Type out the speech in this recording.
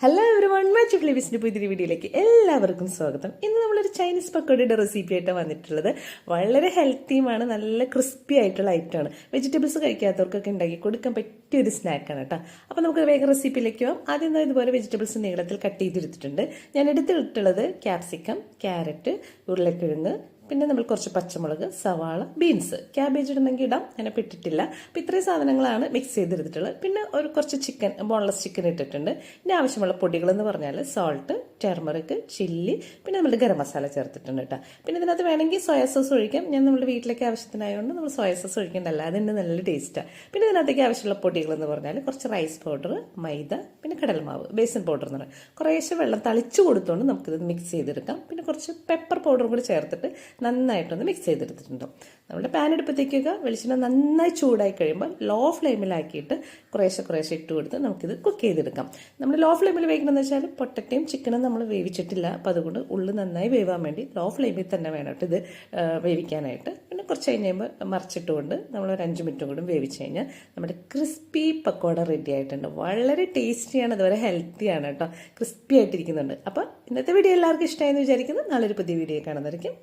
Hello everyone, match ഫ്ലേവേഴ്സിന്റെ പുതിയൊരു വീഡിയോയിലേക്ക് എല്ലാവർക്കും സ്വാഗതം. ഇന്ന് നമ്മളൊരു ചൈനീസ് പക്കോടയുടെ റെസിപ്പി ആയിട്ടാണ് വന്നിട്ടുള്ളത്. വളരെ ഹെൽത്തിയുമാണ്, നല്ല ക്രിസ്പി ആയിട്ടുള്ള ഐറ്റമാണ്. വെജിറ്റബിൾസ് കഴിക്കാത്തവർക്കൊക്കെ ഉണ്ടാക്കി കൊടുക്കാൻ പറ്റിയ ഒരു സ്നാക്കാണ് കേട്ടോ. അപ്പോൾ നമുക്ക് വേഗം റെസിപ്പിയിലേക്ക് പോകാം. ആദ്യം ഇതുപോലെ വെജിറ്റബിൾസ് നീളത്തിൽ കട്ട് ചെയ്തെടുത്തിട്ടുണ്ട്. ഞാൻ എടുത്തിട്ടുള്ളത് ക്യാപ്സിക്കം, ക്യാരറ്റ്, ഉരുളക്കിഴങ്ങ്, പിന്നെ നമ്മൾ കുറച്ച് പച്ചമുളക്, സവാള, ബീൻസ്, ക്യാബേജ് ഇടണമെങ്കിൽ ഇടാം, അങ്ങനെ ഇട്ടിട്ടില്ല. അപ്പോൾ ഇത്രയും സാധനങ്ങളാണ് മിക്സ് ചെയ്തെടുത്തിട്ടുള്ളത്. പിന്നെ കുറച്ച് ചിക്കൻ, ബോൺലെസ് ചിക്കൻ ഇട്ടിട്ടുണ്ട്. ഇനി ആവശ്യമുള്ള പൊടികൾ എന്ന് പറഞ്ഞാൽ സോൾട്ട്, ടെർമറിക്, ചില്ലി, പിന്നെ നമ്മുടെ ഗരം മസാല ചേർത്തിട്ടുണ്ട് കേട്ടോ. പിന്നെ ഇതിനകത്ത് വേണമെങ്കിൽ സോയാ സോസ് ഒഴിക്കാം. ഞാൻ നമ്മുടെ വീട്ടിലേക്ക് ആവശ്യത്തിനായതുകൊണ്ട് നമ്മൾ സോയാ സോസ് ഒഴിക്കേണ്ടല്ല, അതിന് നല്ല ടേസ്റ്റാണ്. പിന്നെ ഇതിനകത്തേക്ക് ആവശ്യമുള്ള പൊടികൾ എന്ന് പറഞ്ഞാൽ കുറച്ച് റൈസ് പൗഡർ, മൈദ, പിന്നെ കടൽമാവ്, ബേസൻ പൗഡർ എന്ന് പറയും. കുറേശ്ശെ വെള്ളം തളിച്ചു കൊടുത്തുകൊണ്ട് നമുക്കിത് മിക്സ് ചെയ്തെടുക്കാം. പിന്നെ കുറച്ച് പെപ്പർ പൗഡറും കൂടി ചേർത്തിട്ട് നന്നായിട്ടൊന്ന് മിക്സ് ചെയ്തെടുത്തിട്ടുണ്ട്. നമ്മുടെ പാൻ എടുപ്പത്തേക്കൊക്കെ വെളിച്ചെണ്ണ നന്നായി ചൂടായി കഴിയുമ്പോൾ ലോ ഫ്ലെയിമിലാക്കിയിട്ട് കുറേശ്ശെ ഇട്ട് കൊടുത്ത് നമുക്കിത് കുക്ക് ചെയ്തെടുക്കാം. നമ്മൾ ലോ ഫ്ലെയിമിൽ വേവിക്കണമെന്ന് വെച്ചാൽ പൊട്ടറ്റയും ചിക്കനും നമ്മൾ വേവിച്ചിട്ടില്ല. അപ്പോൾ അതുകൊണ്ട് ഉള്ളു നന്നായി വേവാൻ വേണ്ടി ലോ ഫ്ലെയിമിൽ തന്നെ വേണം ഇത് വേവിക്കാനായിട്ട്. പിന്നെ കുറച്ച് കഴിയുമ്പോൾ മറിച്ചിട്ടുകൊണ്ട് നമ്മൾ ഒരു 5 മിനിറ്റും കൂടി വേവിച്ച് കഴിഞ്ഞാൽ നമ്മുടെ ക്രിസ്പി പക്കോട റെഡി ആയിട്ടുണ്ട്. വളരെ ടേസ്റ്റിയാണ്, അതുപോലെ ഹെൽത്തിയാണ് കേട്ടോ, ക്രിസ്പി ആയിട്ടിരിക്കുന്നുണ്ട്. അപ്പോൾ ഇന്നത്തെ വീഡിയോ എല്ലാവർക്കും ഇഷ്ടമായെന്ന് വിചാരിക്കുന്നു. നല്ലൊരു പുതിയ വീഡിയോ കാണുന്നതായിരിക്കും.